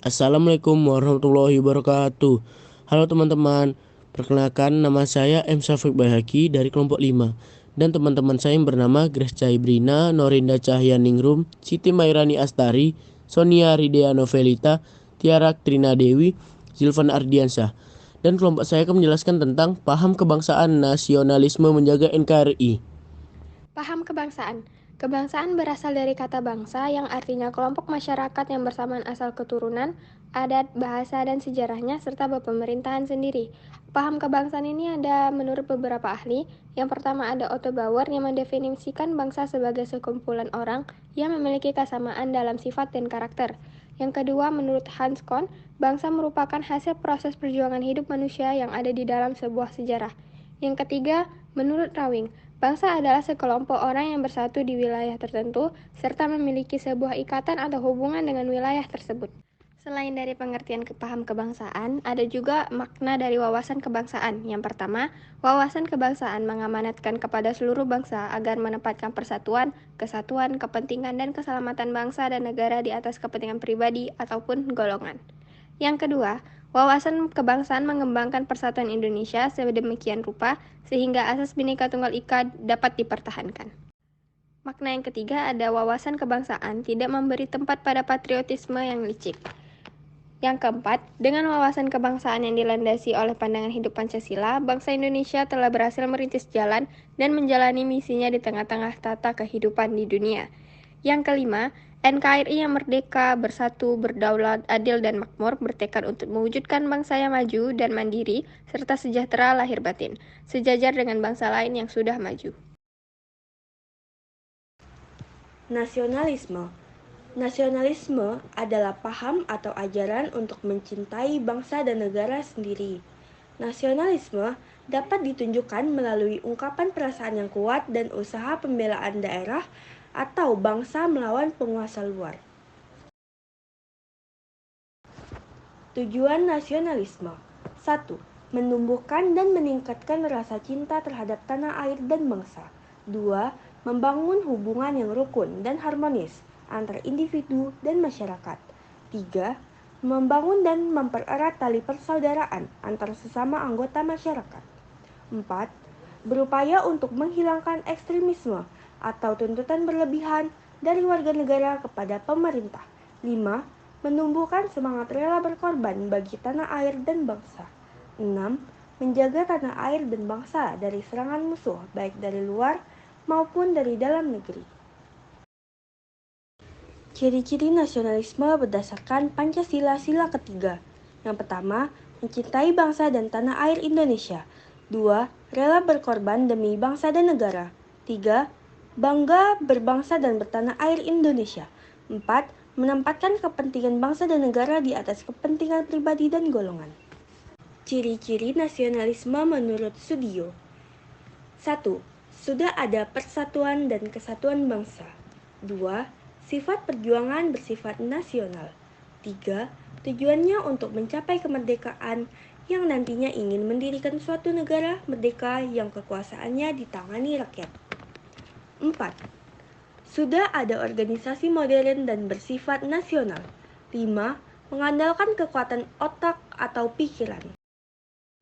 Assalamualaikum warahmatullahi wabarakatuh. Halo teman-teman, perkenalkan nama saya M. Syafiq Bayhaqi dari kelompok 5. Dan teman-teman saya yang bernama Grace Caibrina, Norinda Cahyaningrum, Siti Mairani Astari, Sonia Ridea Novelita, Tiara Trina Dewi, Zilvan Ardiansyah. Dan kelompok saya akan menjelaskan tentang paham kebangsaan nasionalisme menjaga NKRI. Paham kebangsaan. Kebangsaan berasal dari kata bangsa yang artinya kelompok masyarakat yang bersamaan asal keturunan, adat, bahasa, dan sejarahnya, serta berpemerintahan sendiri. Paham kebangsaan ini ada menurut beberapa ahli. Yang pertama ada Otto Bauer yang mendefinisikan bangsa sebagai sekumpulan orang yang memiliki kesamaan dalam sifat dan karakter. Yang kedua, menurut Hans Kohn, bangsa merupakan hasil proses perjuangan hidup manusia yang ada di dalam sebuah sejarah. Yang ketiga, menurut Rawing, bangsa adalah sekelompok orang yang bersatu di wilayah tertentu, serta memiliki sebuah ikatan atau hubungan dengan wilayah tersebut. Selain dari pengertian paham kebangsaan, ada juga makna dari wawasan kebangsaan. Yang pertama, wawasan kebangsaan mengamanatkan kepada seluruh bangsa agar menempatkan persatuan, kesatuan, kepentingan, dan keselamatan bangsa dan negara di atas kepentingan pribadi ataupun golongan. Yang kedua, wawasan kebangsaan mengembangkan persatuan Indonesia sedemikian rupa sehingga asas Bhinneka Tunggal Ika dapat dipertahankan. Makna yang ketiga ada wawasan kebangsaan tidak memberi tempat pada patriotisme yang licik. Yang keempat, dengan wawasan kebangsaan yang dilandasi oleh pandangan hidup Pancasila, bangsa Indonesia telah berhasil merintis jalan dan menjalani misinya di tengah-tengah tata kehidupan di dunia. Yang kelima, NKRI yang merdeka, bersatu, berdaulat, adil, dan makmur bertekad untuk mewujudkan bangsa yang maju dan mandiri, serta sejahtera lahir batin, sejajar dengan bangsa lain yang sudah maju. Nasionalisme. Nasionalisme adalah paham atau ajaran untuk mencintai bangsa dan negara sendiri. Nasionalisme dapat ditunjukkan melalui ungkapan perasaan yang kuat dan usaha pembelaan daerah atau bangsa melawan penguasa luar. Tujuan nasionalisme. 1. Menumbuhkan dan meningkatkan rasa cinta terhadap tanah air dan bangsa. 2. Membangun hubungan yang rukun dan harmonis antara individu dan masyarakat. 3. Membangun dan mempererat tali persaudaraan antara sesama anggota masyarakat. 4. Berupaya untuk menghilangkan ekstremisme atau tuntutan berlebihan dari warga negara kepada pemerintah. 5. Menumbuhkan semangat rela berkorban bagi tanah air dan bangsa. 6. Menjaga tanah air dan bangsa dari serangan musuh baik dari luar maupun dari dalam negeri. Ciri-ciri nasionalisme berdasarkan Pancasila sila ketiga. Yang pertama, mencintai bangsa dan tanah air Indonesia. 2. Rela berkorban demi bangsa dan negara. 3. Bangga berbangsa dan bertanah air Indonesia. 4. Menempatkan kepentingan bangsa dan negara di atas kepentingan pribadi dan golongan. Ciri-ciri nasionalisme menurut Sudio. 1. Sudah ada persatuan dan kesatuan bangsa. 2. Sifat perjuangan bersifat nasional. 3. Tujuannya untuk mencapai kemerdekaan yang nantinya ingin mendirikan suatu negara merdeka yang kekuasaannya ditangani rakyat. 4. Sudah ada organisasi modern dan bersifat nasional. 5. Mengandalkan kekuatan otak atau pikiran.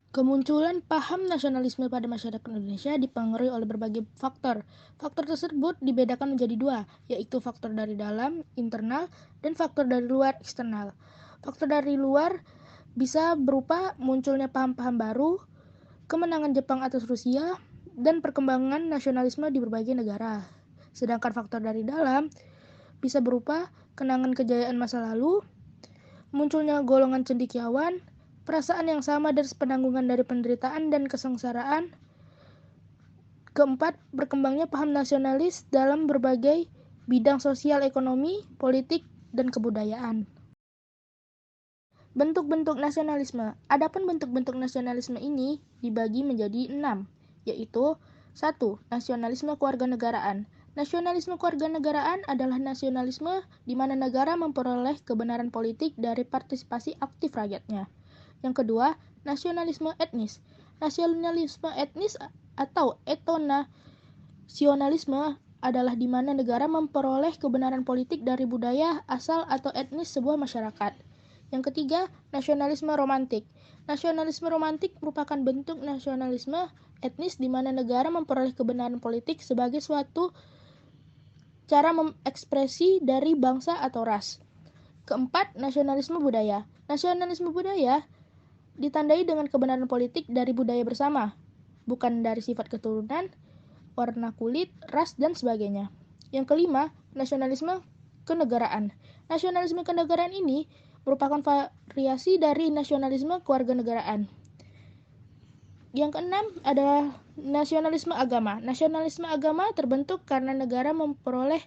Kemunculan paham nasionalisme pada masyarakat Indonesia dipengaruhi oleh berbagai faktor. Faktor tersebut dibedakan menjadi dua, yaitu faktor dari dalam, internal, dan faktor dari luar, eksternal. Faktor dari luar bisa berupa munculnya paham-paham baru, kemenangan Jepang atas Rusia, dan perkembangan nasionalisme di berbagai negara. Sedangkan faktor dari dalam bisa berupa kenangan kejayaan masa lalu, munculnya golongan cendekiawan, perasaan yang sama dan penanggungan dari penderitaan dan kesengsaraan. Keempat, berkembangnya paham nasionalis dalam berbagai bidang sosial, ekonomi, politik, dan kebudayaan. Bentuk-bentuk nasionalisme. Adapun bentuk-bentuk nasionalisme ini dibagi menjadi 6, yaitu 1. Nasionalisme kewarganegaraan. Nasionalisme kewarganegaraan adalah nasionalisme di mana negara memperoleh kebenaran politik dari partisipasi aktif rakyatnya. Yang kedua, nasionalisme etnis. Nasionalisme etnis atau etnonasionalisme adalah di mana negara memperoleh kebenaran politik dari budaya, asal, atau etnis sebuah masyarakat. Yang ketiga, nasionalisme romantik. Nasionalisme romantik merupakan bentuk nasionalisme etnis di mana negara memperoleh kebenaran politik sebagai suatu cara mengekspresi dari bangsa atau ras. Keempat, nasionalisme budaya. Nasionalisme budaya ditandai dengan kebenaran politik dari budaya bersama, bukan dari sifat keturunan, warna kulit, ras, dan sebagainya. Yang kelima, nasionalisme kenegaraan. Nasionalisme kenegaraan ini merupakan variasi dari nasionalisme kewarganegaraan. Yang keenam adalah nasionalisme agama. Nasionalisme agama terbentuk karena negara memperoleh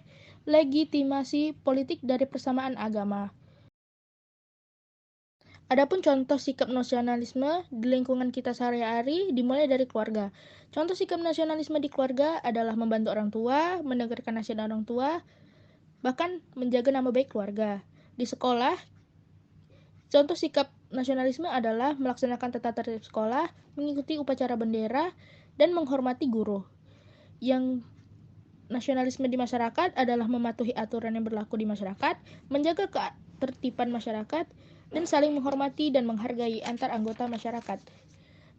legitimasi politik dari persamaan agama. Adapun contoh sikap nasionalisme di lingkungan kita sehari-hari dimulai dari keluarga. Contoh sikap nasionalisme di keluarga adalah membantu orang tua, mendengarkan nasihat orang tua, bahkan menjaga nama baik keluarga. Di sekolah, contoh sikap nasionalisme adalah melaksanakan tata tertib sekolah, mengikuti upacara bendera, dan menghormati guru. Yang nasionalisme di masyarakat adalah mematuhi aturan yang berlaku di masyarakat, menjaga ketertiban masyarakat, dan saling menghormati dan menghargai antar anggota masyarakat.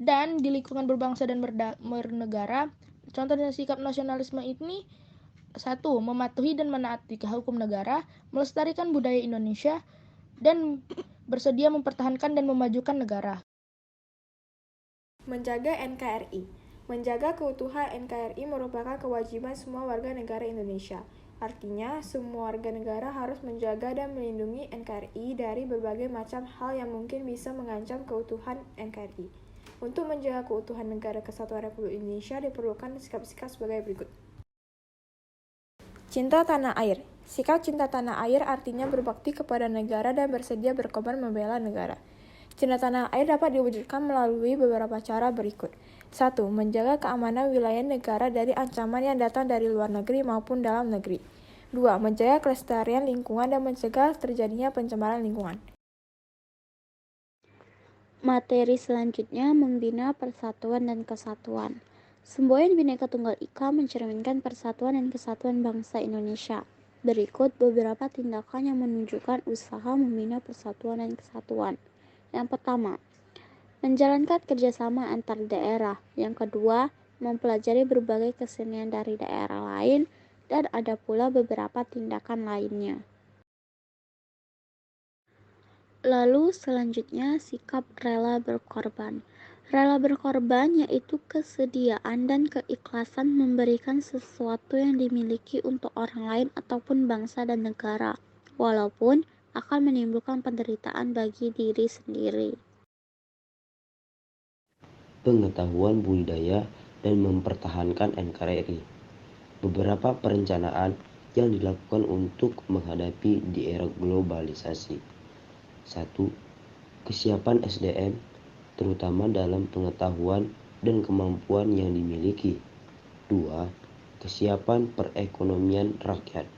Dan di lingkungan berbangsa dan bernegara, contoh dari sikap nasionalisme ini: 1. Mematuhi dan menaati hukum negara, melestarikan budaya Indonesia, dan bersedia mempertahankan dan memajukan negara. Menjaga NKRI. Menjaga keutuhan NKRI merupakan kewajiban semua warga negara Indonesia. Artinya, semua warga negara harus menjaga dan melindungi NKRI dari berbagai macam hal yang mungkin bisa mengancam keutuhan NKRI. Untuk menjaga keutuhan Negara Kesatuan Republik Indonesia diperlukan sikap-sikap sebagai berikut. Cinta tanah air. Sikap cinta tanah air artinya berbakti kepada negara dan bersedia berkorban membela negara. Cinta tanah air dapat diwujudkan melalui beberapa cara berikut. 1. Menjaga keamanan wilayah negara dari ancaman yang datang dari luar negeri maupun dalam negeri. 2. Menjaga kelestarian lingkungan dan mencegah terjadinya pencemaran lingkungan. Materi selanjutnya membina persatuan dan kesatuan. Semboyan Bhinneka Tunggal Ika mencerminkan persatuan dan kesatuan bangsa Indonesia. Berikut beberapa tindakan yang menunjukkan usaha membina persatuan dan kesatuan. Yang pertama, menjalankan kerjasama antar daerah. Yang kedua, mempelajari berbagai kesenian dari daerah lain, dan ada pula beberapa tindakan lainnya. Lalu selanjutnya, sikap rela berkorban. Rela berkorban yaitu kesediaan dan keikhlasan memberikan sesuatu yang dimiliki untuk orang lain ataupun bangsa dan negara, walaupun akan menimbulkan penderitaan bagi diri sendiri. Pengetahuan budidaya dan mempertahankan NKRI. Beberapa perencanaan yang dilakukan untuk menghadapi di era globalisasi. 1. Kesiapan SDM, terutama dalam pengetahuan dan kemampuan yang dimiliki. 2. Kesiapan perekonomian rakyat.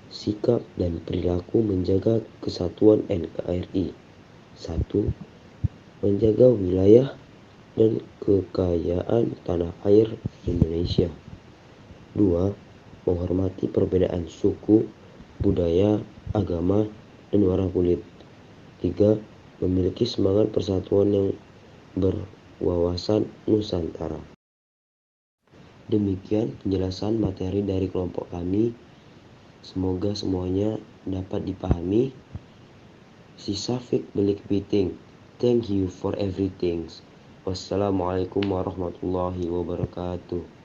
Sikap dan perilaku menjaga kesatuan NKRI. 1. Menjaga wilayah dan kekayaan tanah air Indonesia. 2. Menghormati perbedaan suku, budaya, agama, dan warna kulit. 3. Memiliki semangat persatuan yang berwawasan Nusantara. Demikian penjelasan materi dari kelompok kami. Semoga semuanya dapat dipahami. Sisafik belik piting. Thank you for everything. Wassalamualaikum warahmatullahi wabarakatuh.